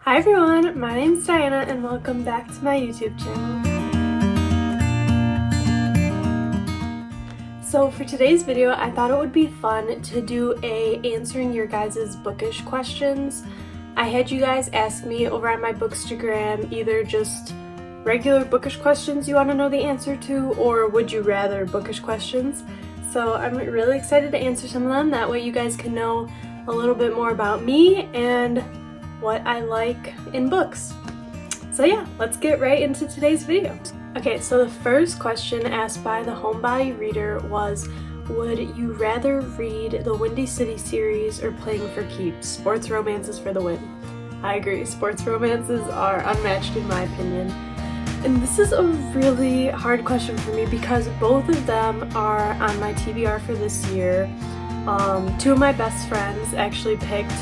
Hi everyone, my name's Diana and welcome back to my YouTube channel. So for today's video, I thought it would be fun to do a answering your guys' bookish questions. I had you guys ask me over on my Bookstagram either just regular bookish questions you want to know the answer to, or would you rather bookish questions. So I'm really excited to answer some of them, that way you guys can know a little bit more about me and what I like in books. So yeah, let's get right into today's video. Okay, so the first question asked by the Homebody reader was, would you rather read the Windy City series or Playing for Keeps? Sports romances for the win. I agree, sports romances are unmatched in my opinion. And this is a really hard question for me because both of them are on my TBR for this year. Two of my best friends actually picked,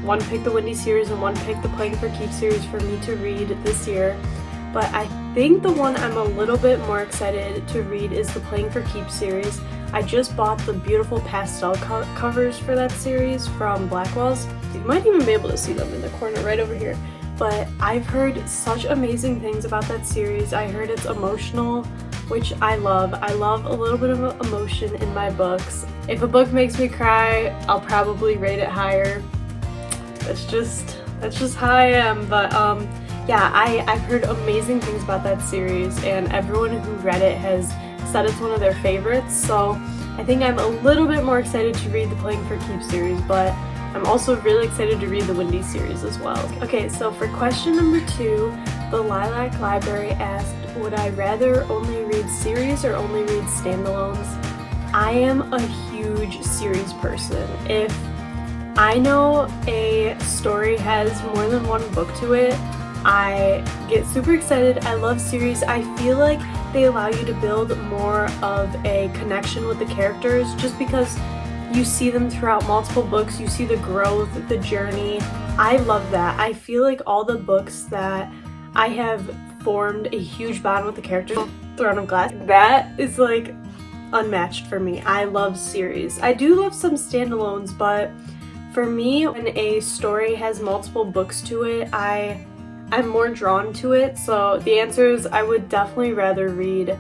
one picked the Windy series and one picked the Playing for Keeps series for me to read this year. But I think the one I'm a little bit more excited to read is the Playing for Keeps series. I just bought the beautiful pastel covers for that series from Blackwell's. You might even be able to see them in the corner right over here. But I've heard such amazing things about that series. I heard it's emotional, which I love. I love a little bit of emotion in my books. If a book makes me cry, I'll probably rate it higher. That's just how I am. But yeah, I've heard amazing things about that series, and everyone who read it has said it's one of their favorites. So I think I'm a little bit more excited to read the Playing for Keeps series, but I'm also really excited to read the Windy series as well. Okay, so for question number 2, the Lilac Library asked, would I rather only read series or only read standalones? I am a huge series person. If I know a story has more than one book to it, I get super excited. I love series. I feel like they allow you to build more of a connection with the characters just because you see them throughout multiple books, you see the growth, the journey. I love that. I feel like all the books that I have formed a huge bond with the characters, Throne of Glass, that is like unmatched for me. I love series. I do love some standalones, but for me, when a story has multiple books to it, I'm more drawn to it. So the answer is I would definitely rather read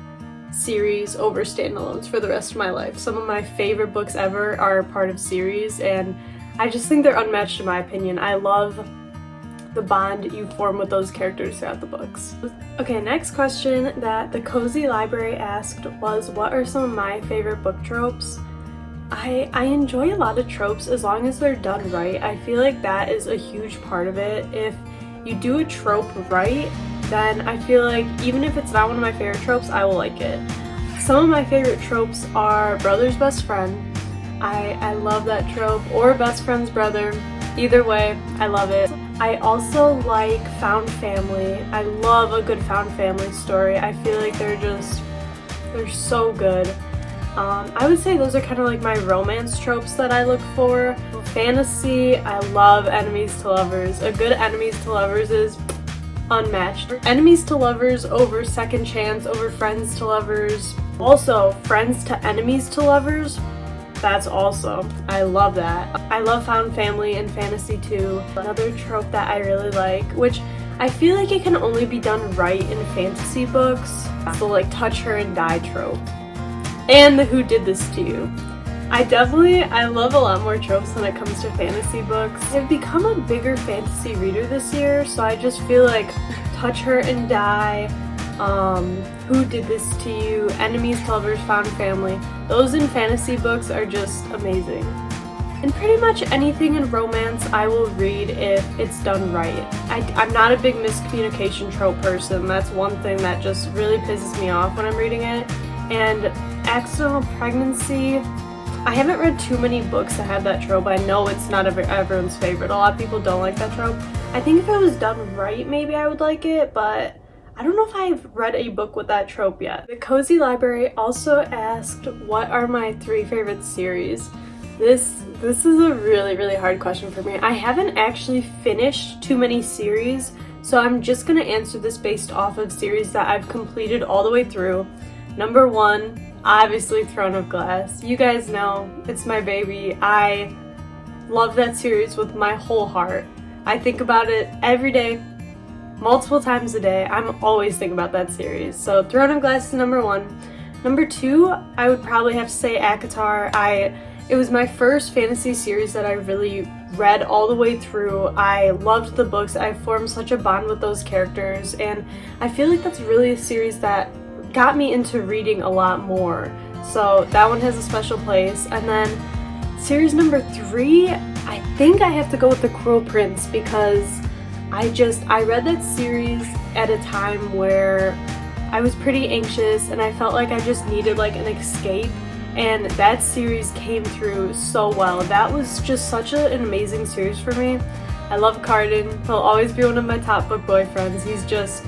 series over standalones for the rest of my life. Some of my favorite books ever are part of series, and I just think they're unmatched in my opinion. I love the bond you form with those characters throughout the books. Okay, next question that the Cozy Library asked was, what are some of my favorite book tropes? I enjoy a lot of tropes as long as they're done right. I feel like that is a huge part of it. If you do a trope right, then I feel like even if it's not one of my favorite tropes, I will like it. Some of my favorite tropes are brother's best friend. I love that trope, or best friend's brother. Either way, I love it. I also like found family. I love a good found family story. I feel like they're so good. I would say those are kind of like my romance tropes that I look for. Fantasy, I love enemies to lovers. A good enemies to lovers is unmatched. Enemies to lovers over second chance, over friends to lovers. Also, friends to enemies to lovers, that's awesome. I love that. I love found family and fantasy too. Another trope that I really like, which I feel like it can only be done right in fantasy books, the like touch her and die trope. And the who did this to you. I love a lot more tropes when it comes to fantasy books. I've become a bigger fantasy reader this year, so I just feel like touch her and die, who did this to you, enemies to lovers, found family. Those in fantasy books are just amazing. And pretty much anything in romance I will read if it's done right. I'm not a big miscommunication trope person. That's one thing that just really pisses me off when I'm reading it. And accidental pregnancy, I haven't read too many books that have that trope. I know it's not everyone's favorite. A lot of people don't like that trope. I think if it was done right, maybe I would like it, but I don't know if I've read a book with that trope yet. The Cozy Library also asked, what are my 3 favorite series? This is a really hard question for me. I haven't actually finished too many series, so I'm just gonna answer this based off of series that I've completed all the way through. Number 1, obviously Throne of Glass. You guys know, it's my baby. I love that series with my whole heart. I think about it every day, multiple times a day. I'm always thinking about that series. So Throne of Glass is number 1. Number 2, I would probably have to say Aatar. It was my first fantasy series that I really read all the way through. I loved the books. I formed such a bond with those characters, and I feel like that's really a series that got me into reading a lot more. So that one has a special place. And then series number 3, I think I have to go with The Cruel Prince, because I read that series at a time where I was pretty anxious and I felt like I just needed like an escape. And that series came through so well. That was just such an amazing series for me. I love Carden. He'll always be one of my top book boyfriends. He's just,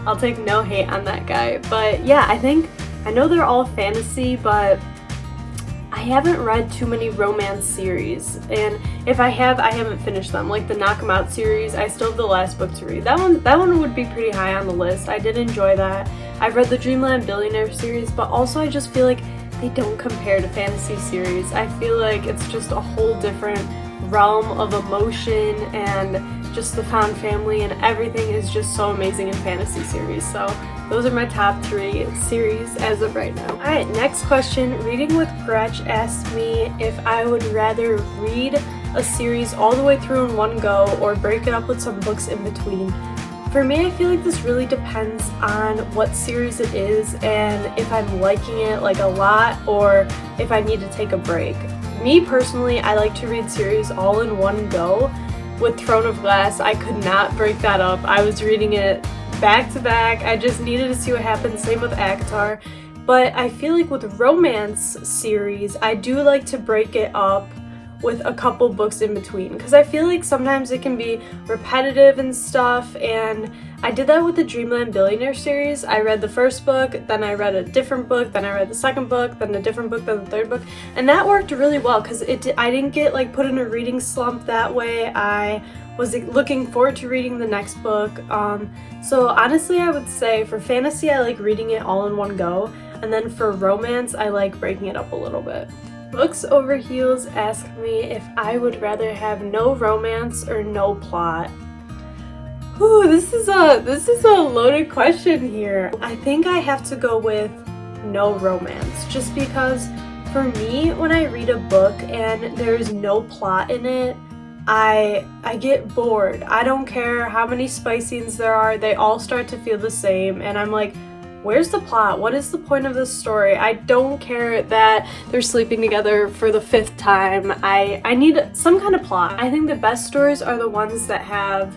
I'll take no hate on that guy. But yeah, I know they're all fantasy, but I haven't read too many romance series. And if I have, I haven't finished them. Like the Knock 'Em Out series, I still have the last book to read. That one would be pretty high on the list. I did enjoy that. I've read the Dreamland Billionaire series, but also I just feel like they don't compare to fantasy series. I feel like it's just a whole different realm of emotion, and just the found family and everything is just so amazing in fantasy series. So those are my top 3 series as of right now. Alright, next question. Reading with Gretch asked me if I would rather read a series all the way through in one go or break it up with some books in between. For me, I feel like this really depends on what series it is and if I'm liking it like a lot or if I need to take a break. Me personally, I like to read series all in one go. With Throne of Glass, I could not break that up. I was reading it back to back. I just needed to see what happened. Same with Aatar. But I feel like with romance series, I do like to break it up with a couple books in between, because I feel like sometimes it can be repetitive and stuff, and I did that with the Dreamland Billionaire series. I read the first book, then I read a different book, then I read the second book, then a different book, then the third book, and that worked really well because I didn't get like put in a reading slump that way. I was looking forward to reading the next book. So honestly, I would say for fantasy, I like reading it all in one go, and then for romance, I like breaking it up a little bit. Books Over Heels asked me if I would rather have no romance or no plot. Ooh, this is a loaded question here. I think I have to go with no romance, just because for me, when I read a book and there's no plot in it, I get bored. I don't care how many spice scenes there are, they all start to feel the same, and I'm like, where's the plot? What is the point of this story? I don't care that they're sleeping together for the 5th time. I need some kind of plot. I think the best stories are the ones that have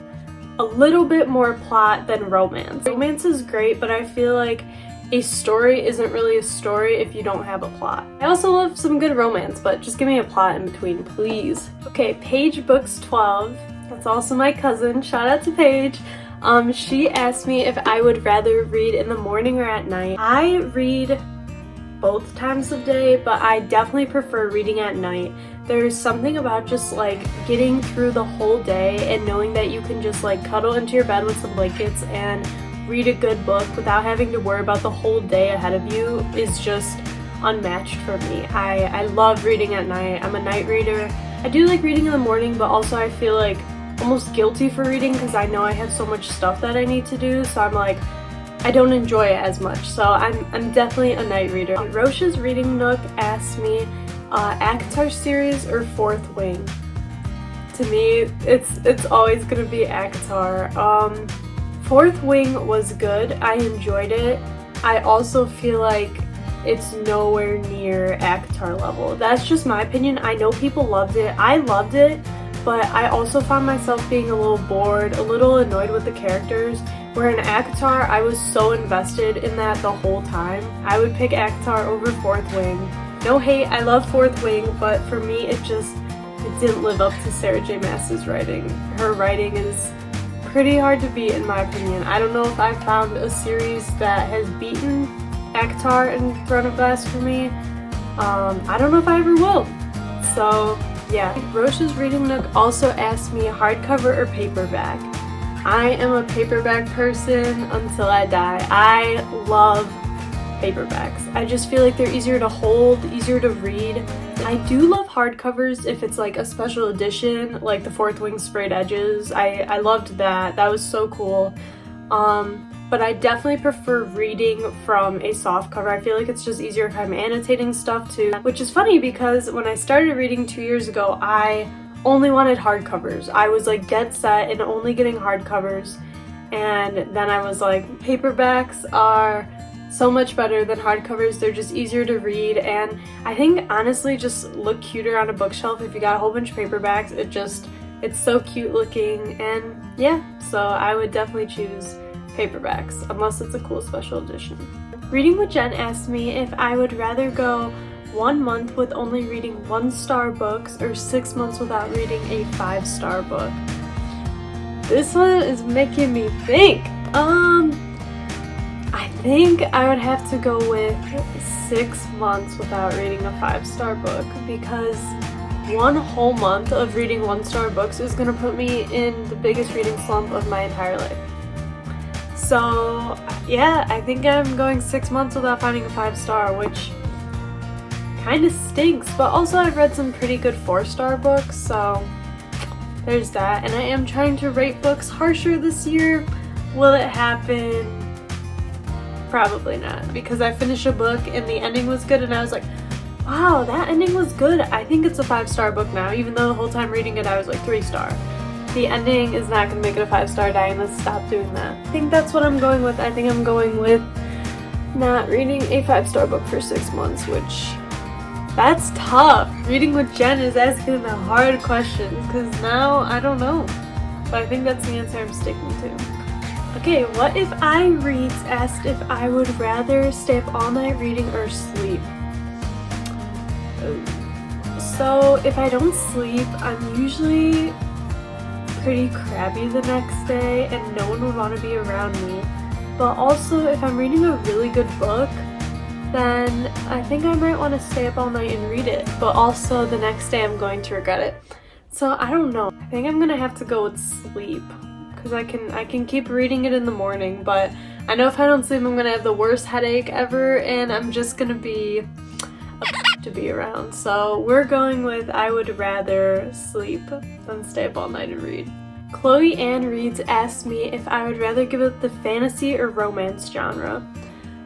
a little bit more plot than romance. Romance is great, but I feel like a story isn't really a story if you don't have a plot. I also love some good romance, but just give me a plot in between, please. Okay, Paige Books 12. That's also my cousin. Shout out to Paige. She asked me if I would rather read in the morning or at night. I read both times of day, but I definitely prefer reading at night. There's something about just like getting through the whole day and knowing that you can just like cuddle into your bed with some blankets and read a good book without having to worry about the whole day ahead of you is just unmatched for me. I love reading at night. I'm a night reader. I do like reading in the morning, but also I feel like almost guilty for reading because I know I have so much stuff that I need to do, so I'm like, I don't enjoy it as much. So I'm definitely a night reader. Roche's Reading Nook asked me Aatar series or Fourth Wing. To me, it's always gonna be Aatar. Fourth Wing was good. I enjoyed it. I also feel like it's nowhere near Aatar level. That's just my opinion. I know people loved it. I loved it. But I also found myself being a little bored, a little annoyed with the characters, where in Aatar, I was so invested in that the whole time. I would pick Aatar over Fourth Wing. No hate, I love Fourth Wing, but for me, it didn't live up to Sarah J. Maas's writing. Her writing is pretty hard to beat, in my opinion. I don't know if I found a series that has beaten Aatar and Throne of Glass for me. I don't know if I ever will. So yeah. Roche's Reading Nook also asked me hardcover or paperback. I am a paperback person until I die. I love paperbacks. I just feel like they're easier to hold, easier to read. I do love hardcovers if it's like a special edition, like the Fourth Wing Sprayed Edges. I loved that. That was so cool. But I definitely prefer reading from a soft cover. I feel like it's just easier if I'm annotating stuff too. Which is funny because when I started reading 2 years ago, I only wanted hardcovers. I was like dead set in only getting hardcovers. And then I was like, paperbacks are so much better than hardcovers. They're just easier to read, and I think honestly just look cuter on a bookshelf if you got a whole bunch of paperbacks. It's so cute looking, and yeah, so I would definitely choose paperbacks unless it's a cool special edition. Reading with Jen asked me if I would rather go 1 month with only reading 1-star books or 6 months without reading a 5-star book. This one is making me think. I think I would have to go with 6 months without reading a 5-star book, because 1 whole month of reading 1-star books is gonna put me in the biggest reading slump of my entire life. So yeah, I think I'm going 6 months without finding a 5-star, which kind of stinks, but also I've read some pretty good 4-star books, so there's that. And I am trying to rate books harsher this year. Will it happen? Probably not, because I finished a book and the ending was good and I was like, wow, that ending was good. I think it's a 5-star book now, even though the whole time reading it I was like 3-star. The ending is not going to make it a 5-star. Diana, stop doing that. I think that's what I'm going with. I think I'm going with not reading a 5-star book for 6 months, which that's tough. Reading with Jen is asking the hard questions, because now I don't know. But I think that's the answer I'm sticking to. Okay, what if Irene's asked if I would rather stay up all night reading or sleep? So if I don't sleep, I'm usually pretty crabby the next day and no one would want to be around me. But also if I'm reading a really good book, then I think I might want to stay up all night and read it. But also the next day I'm going to regret it. So I don't know. I think I'm gonna have to go with sleep, because I can keep reading it in the morning, but I know if I don't sleep I'm gonna have the worst headache ever and I'm just gonna be a to be around. So we're going with I would rather sleep than stay up all night and read. Chloe Ann Reeds asked me if I would rather give up the fantasy or romance genre.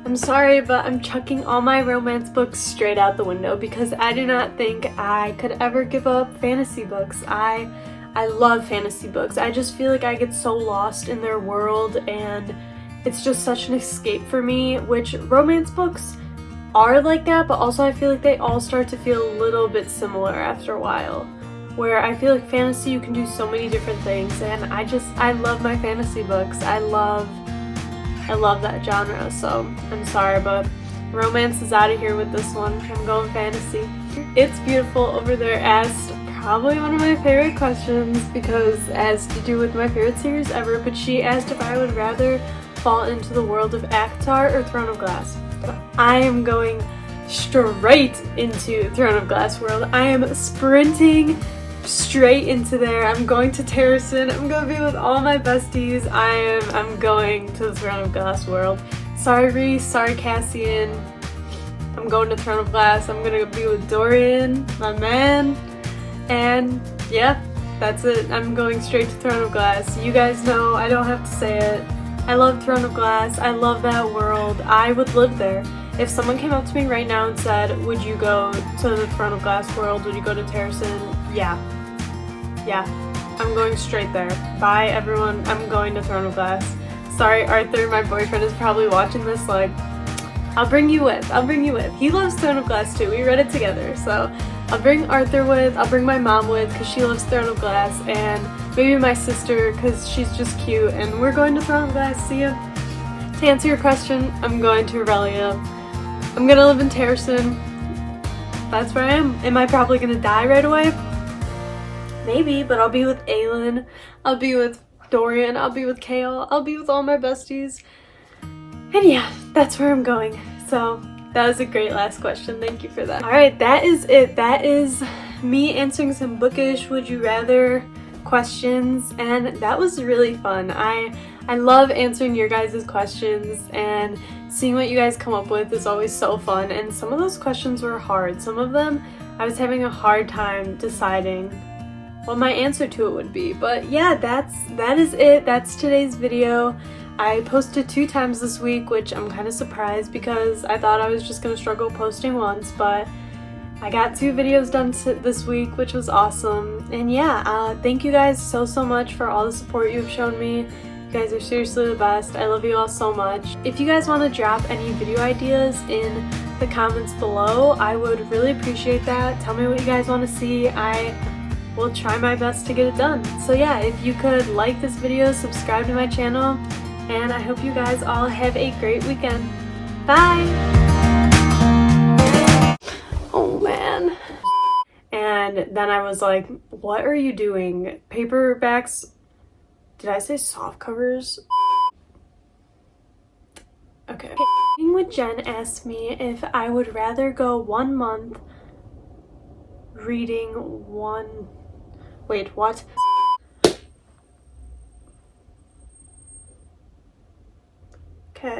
I'm sorry, but I'm chucking all my romance books straight out the window because I do not think I could ever give up fantasy books. I love fantasy books. I just feel like I get so lost in their world and it's just such an escape for me, which romance books are like that, but also I feel like they all start to feel a little bit similar after a while. Where I feel like fantasy, you can do so many different things, and I love my fantasy books. I love that genre, so I'm sorry, but romance is out of here with this one. I'm going fantasy. It's Beautiful over there asked probably one of my favorite questions because it has to do with my favorite series ever, but she asked if I would rather fall into the world of Aatar or Throne of Glass. I am going straight into Throne of Glass world. I am sprinting straight into there. I'm going to Terracin. I'm gonna be with all my besties. I'm going to the Throne of Glass world. Sorry Reese, sorry Cassian. I'm going to Throne of Glass. I'm gonna be with Dorian, my man. And yeah, that's it. I'm going straight to Throne of Glass. You guys know, I don't have to say it. I love Throne of Glass. I love that world. I would live there. If someone came up to me right now and said, would you go to the Throne of Glass world? Would you go to Terracin? Yeah, I'm going straight there. Bye everyone, I'm going to Throne of Glass. Sorry Arthur, my boyfriend is probably watching this like, I'll bring you with. He loves Throne of Glass too, we read it together, so I'll bring Arthur with, I'll bring my mom with because she loves Throne of Glass, and maybe my sister because she's just cute, and we're going to Throne of Glass. See ya. To answer your question, I'm going to Aurelia. I'm gonna live in Terracin. That's where I am. Am I probably gonna die right away? Maybe, but I'll be with Aylin, I'll be with Dorian, I'll be with Kale, I'll be with all my besties. And yeah, that's where I'm going. So that was a great last question. Thank you for that. Alright, that is it. That is me answering some bookish would you rather questions, and that was really fun. I love answering your guys' questions, and seeing what you guys come up with is always so fun. And some of those questions were hard. Some of them I was having a hard time deciding what my answer to it would be. But yeah, that is it. That's today's video. I posted 2 times this week, which I'm kind of surprised because I thought I was just gonna struggle posting once, but I got 2 videos done this week, which was awesome. And yeah, thank you guys so much for all the support you've shown me. You guys are seriously the best. I love you all so much. If you guys want to drop any video ideas in the comments below, I would really appreciate that. Tell me what you guys want to see. I will try my best to get it done. So yeah, if you could like this video, subscribe to my channel, and I hope you guys all have a great weekend. Bye! Oh man. And then I was like, what are you doing? Paperbacks? Did I say soft covers? Okay. With Jen asked me if I would rather go 1 month reading one... Wait, what? Okay.